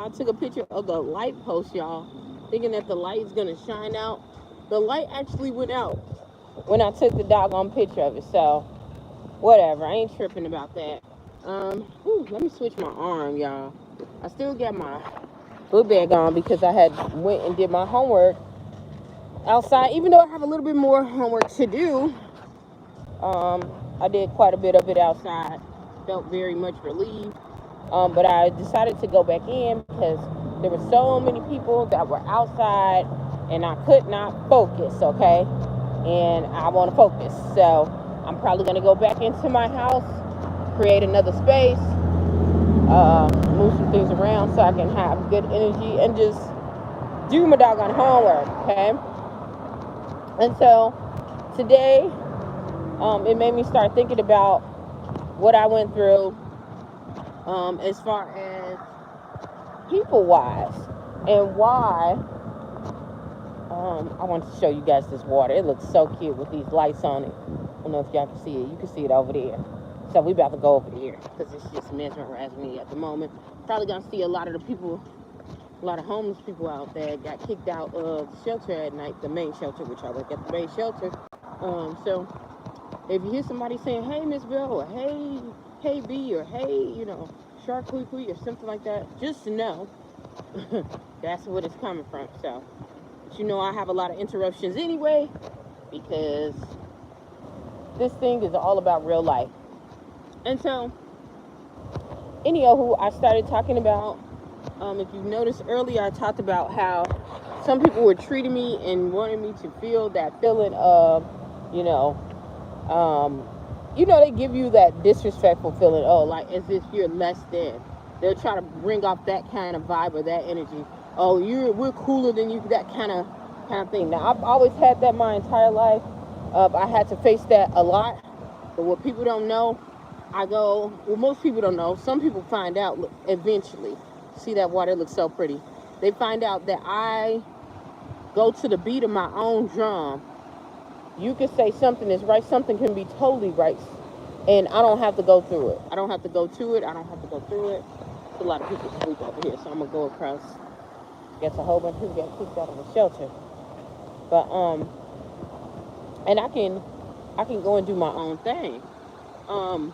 I took a picture of the light post, y'all, thinking that the light is gonna shine out. The light actually went out when I took the doggone picture of it. So whatever, I ain't tripping about that. Let me switch my arm, y'all. I still got my book bag on because I had went and did my homework outside. Even though I have a little bit more homework to do, I did quite a bit of it outside. Felt very much relieved. But I decided to go back in because there were so many people that were outside and I could not focus, okay? And I want to focus. So I'm probably going to go back into my house, create another space, move some things around so I can have good energy and just do my doggone homework, okay? And so today, it made me start thinking about what I went through as far as people wise and why I want to show you guys this water. It looks so cute with these lights on it. I don't know if y'all can see it. You can see it over there. So we about to go over there because it's just mesmerizing me at the moment. Probably gonna see a lot of the people, a lot of homeless people out there got kicked out of the shelter at night, the main shelter, which I work at the main shelter. So if you hear somebody saying, "Hey, Miss Bill," or "Hey, B," or "Hey, Shark Kui," or something like that, just know that's what it's coming from. So, but I have a lot of interruptions anyway because this thing is all about real life. And so, anyhow, I started talking about. If you noticed earlier, I talked about how some people were treating me and wanting me to feel that feeling of, you know, they give you that disrespectful feeling, oh, like as if you're less than. They'll try to bring off that kind of vibe or that energy. Oh, we're cooler than you, that kind of thing. Now, I've always had that my entire life. I had to face that a lot. But what people don't know, most people don't know. Some people find out eventually. See that water looks so pretty. They find out that I go to the beat of my own drum. You can say something is right, something can be totally right, and I don't have to go through it. I don't have to go to it. I don't have to go through it. There's a lot of people sleep over here, so I'm gonna go across. Guess a whole bunch of people got kicked out of the shelter, but and I can go and do my own thing. Um,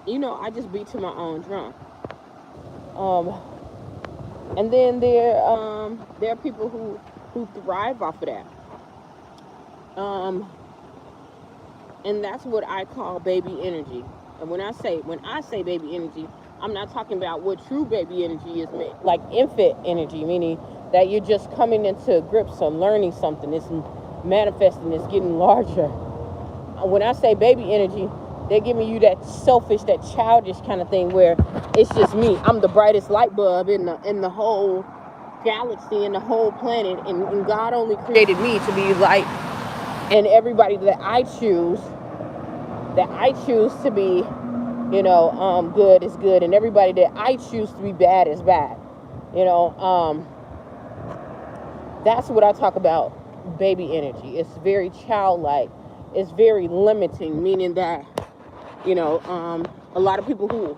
I just beat to my own drum. Um, and then there are people who thrive off of that. Um, and that's what I call baby energy. And when I say baby energy, I'm not talking about what true baby energy is, like infant energy, meaning that you're just coming into grips on learning something. It's manifesting. It's getting larger. When I say baby energy, they're giving you that selfish, that childish kind of thing where it's just me. I'm the brightest light bulb in the whole galaxy, in the whole planet, and God only created me to be light, and everybody that I choose to be, good is good, and everybody that I choose to be bad is bad. You know, that's what I talk about. Baby energy. It's very childlike. It's very limiting, meaning that a lot of people who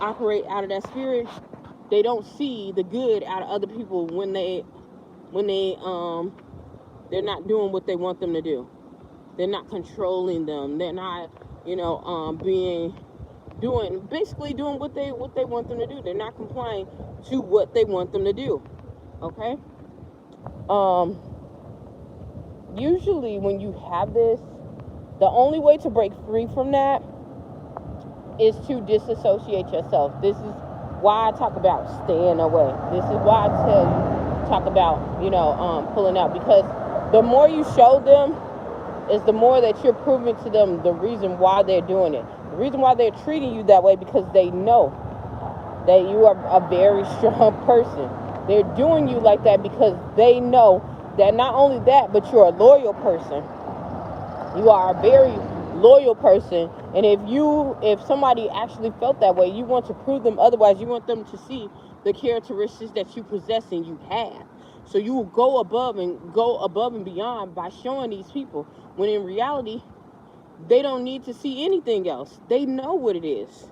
operate out of that spirit, they don't see the good out of other people when they're not doing what they want them to do. They're not controlling them. They're not, being doing basically doing what they want them to do. They're not complying to what they want them to do. Okay. Um, Usually, when you have this, the only way to break free from that is to disassociate yourself. This is why I talk about staying away. This is why I talk about pulling out, because the more you show them is the more that you're proving to them the reason why they're doing it. The reason why they're treating you that way, because they know that you are a very strong person. They're doing you like that because they know that not only that, but you're a loyal person. You are a very loyal person, and if somebody actually felt that way, you want to prove them otherwise. You want them to see the characteristics that you possess and you have. So you will go above and beyond by showing these people, when in reality they don't need to see anything else. They know what it is.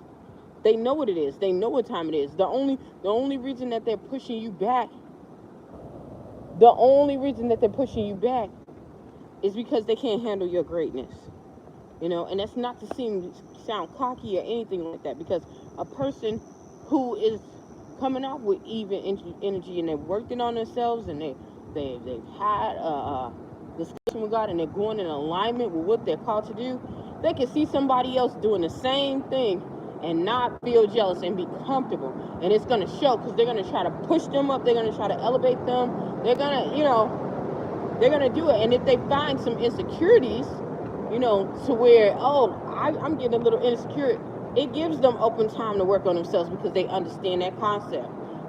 They know what it is. They know what time it is. The only reason that they're pushing you back, the only reason that they're pushing you back is because they can't handle your greatness. You know, and that's not to sound cocky or anything like that, because a person who is coming off with even energy and they're working on themselves and they've had a discussion with God and they're going in alignment with what they're called to do, they can see somebody else doing the same thing and not feel jealous and be comfortable. And it's going to show, because they're going to try to push them up. They're going to try to elevate them. They're going to, you know, they're going to do it. And if they find some insecurities, you know, to where, I'm getting a little insecure, it gives them open time to work on themselves, because they understand that concept.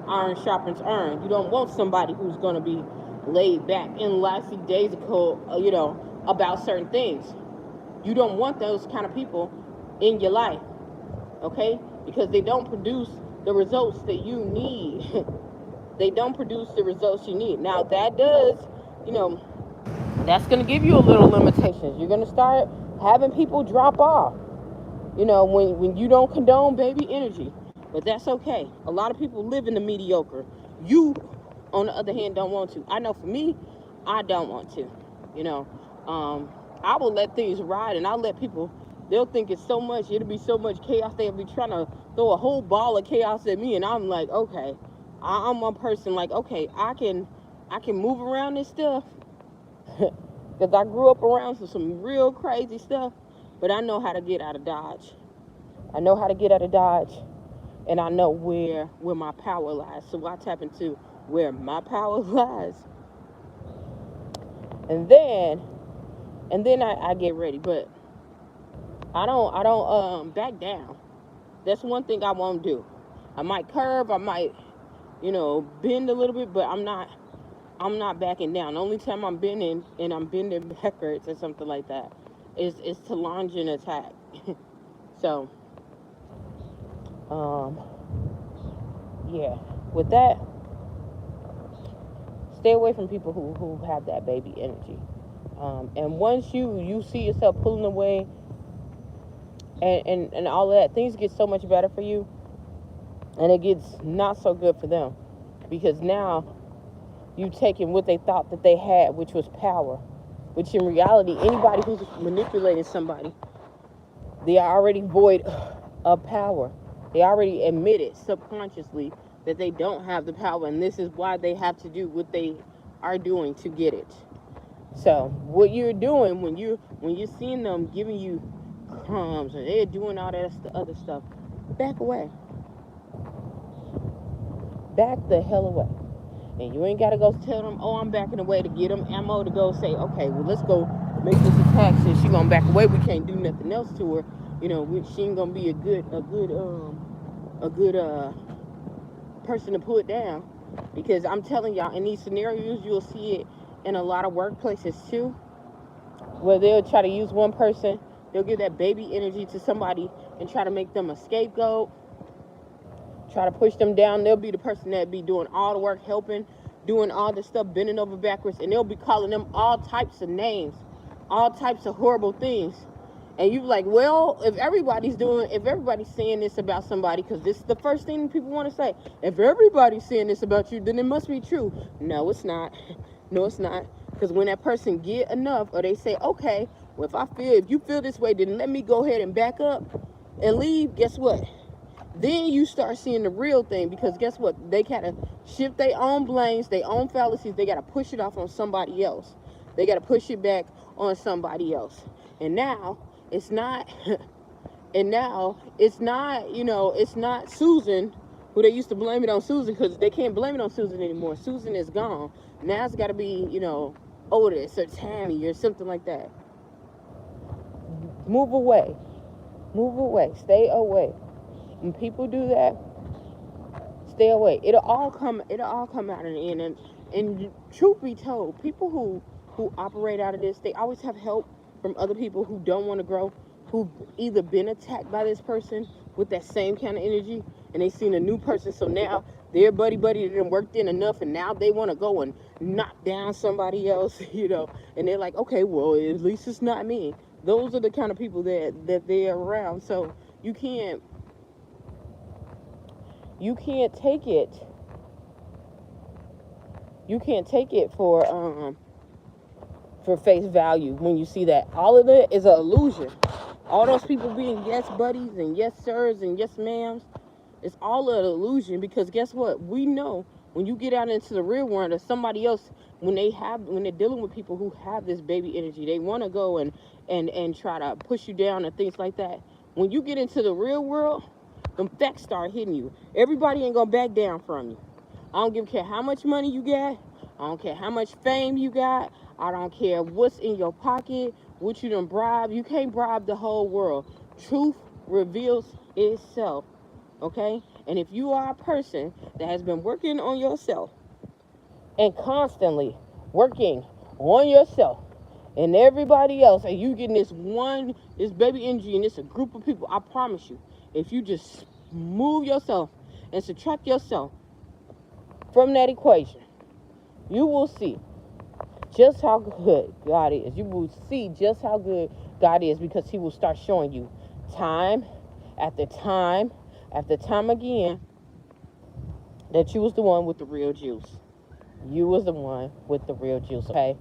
Iron sharpens iron. You don't want somebody who's going to be laid back and lackadaisical, you know, about certain things. You don't want those kind of people in your life, okay? Because they don't produce the results that you need. They don't produce the results you need. Now, that does, you know, that's going to give you a little limitations. You're going to start having people drop off, you know, when you don't condone baby energy. But that's okay. A lot of people live in the mediocre. You, on the other hand, don't want to. I know for me, I don't want to. You know, I will let things ride, and I'll let people, they'll think it's so much, it'll be so much chaos. They'll be trying to throw a whole ball of chaos at me, and I'm like, okay. I'm one person like, okay, I can move around this stuff. Because I grew up around some real crazy stuff, but I know how to get out of Dodge. I know how to get out of Dodge, and I know where my power lies. So I tap into where my power lies, and then I get ready. But I don't back down. That's one thing I won't do. I might curve, I might, you know, bend a little bit, but I'm not backing down. The only time I'm bending, and I'm bending backwards or something like that, is to launch an attack. So, yeah. With that, stay away from people who have that baby energy. And once you see yourself pulling away and all of that, things get so much better for you, and it gets not so good for them, because now you've taken what they thought that they had, which was power, which in reality, anybody who's manipulating somebody, they are already void of power. They already admitted subconsciously that they don't have the power, and this is why they have to do what they are doing to get it. So what you're doing when you're seeing them giving you crumbs and they're doing all that other stuff, back away. Back the hell away. And you ain't got to go tell them, oh, I'm backing away, to get them ammo to go say, okay, well, let's go make this attack. Since she gonna back away, we can't do nothing else to her. You know, she ain't gonna be a good person to put down. Because I'm telling y'all, in these scenarios, you'll see it in a lot of workplaces too, where they'll try to use one person, they'll give that baby energy to somebody and try to make them a scapegoat, try to push them down. They'll be the person that be doing all the work, helping, doing all the stuff, bending over backwards, and they'll be calling them all types of names, all types of horrible things. And you're like, well, if everybody's saying this about somebody, because this is the first thing people want to say, if everybody's saying this about you, then it must be true. No, it's not. No, it's not. Because when that person get enough, or they say, okay, well, if you feel this way, then let me go ahead and back up and leave, guess what? Then you start seeing the real thing, because guess what? They kind of shift their own blames, their own fallacies. They got to push it off on somebody else. They got to push it back on somebody else. And now it's not, you know, it's not Susan, who they used to blame it on Susan, because they can't blame it on Susan anymore. Susan is gone. Now it's got to be, you know, Otis or Tammy or something like that. Move away. Move away. Stay away. When people do that, stay away. It'll all come out in the end. And truth be told, people who operate out of this, they always have help from other people who don't want to grow, who've either been attacked by this person with that same kind of energy, and they seen a new person, so now their buddy didn't worked in enough, and now they want to go and knock down somebody else, you know, and they're like, okay, well, at least it's not me. Those are the kind of people that they're around. So you can't You can't take it. You can't take it for face value when you see that. All of it is an illusion. All those people being yes buddies and yes sirs and yes ma'ams, it's all an illusion, because guess what? We know when you get out into the real world or somebody else, when they're dealing with people who have this baby energy, they want to go and try to push you down and things like that. When you get into the real world, them facts start hitting you. Everybody ain't gonna back down from you. I don't give a care how much money you got. I don't care how much fame you got. I don't care what's in your pocket, what you done bribe. You can't bribe the whole world. Truth reveals itself, okay? And if you are a person that has been working on yourself and constantly working on yourself and everybody else, and you getting this baby energy, and it's a group of people, I promise you, if you just move yourself and subtract yourself from that equation, you will see just how good God is. You will see just how good God is, because he will start showing you time after time after time again that you was the one with the real juice. You was the one with the real juice, okay?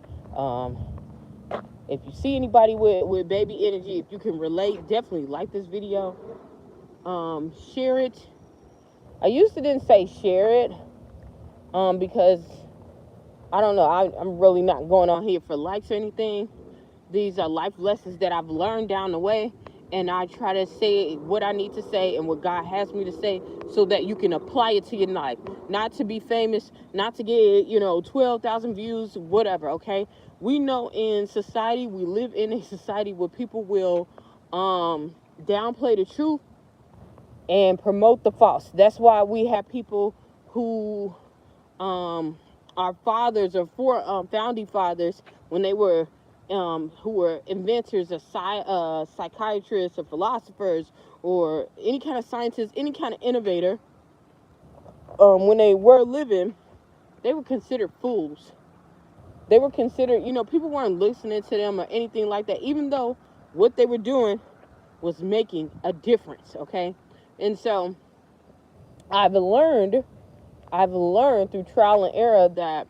If you see anybody with baby energy, if you can relate, definitely like this video. Share it. I used to didn't say share it because I don't know, I'm really not going on here for likes or anything. These are life lessons that I've learned down the way, and I try to say what I need to say and what God has me to say so that you can apply it to your life. Not to be famous, not to get, 12,000 views, whatever, okay? We know in society, we live in a society where people will downplay the truth and promote the false. That's why we have people who our fathers or founding fathers, when they were who were inventors or psychiatrists or philosophers or any kind of scientist, any kind of innovator, when they were living, they were considered fools. They were considered, people weren't listening to them or anything like that, even though what they were doing was making a difference, okay? And so I've learned through trial and error that,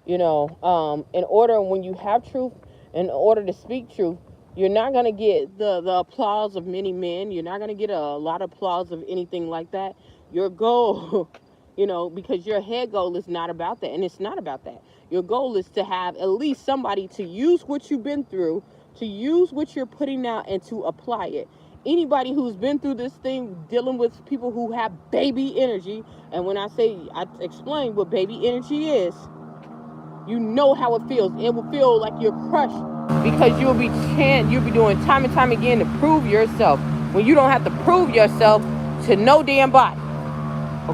in order, when you have truth, in order to speak truth, you're not going to get the applause of many men. You're not going to get a lot of applause of anything like that. Your goal, because your head goal is not about that, and it's not about that. Your goal is to have at least somebody to use what you've been through, to use what you're putting out, and to apply it. Anybody who's been through this thing, dealing with people who have baby energy, and when I explain what baby energy is, you know how it feels. It will feel like you're crushed, because you'll be doing time and time again to prove yourself, when you don't have to prove yourself to no damn body,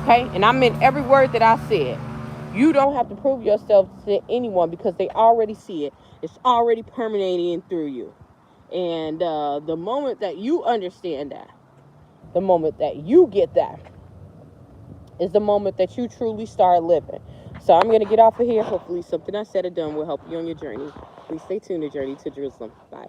okay? And I meant every word that I said. You don't have to prove yourself to anyone, because they already see it. It's already permeating through you. And the moment that you understand that, the moment that you get that, is the moment that you truly start living. So I'm going to get off of here. Hopefully something I said or done will help you on your journey. Please stay tuned to Journey to Jerusalem. Bye.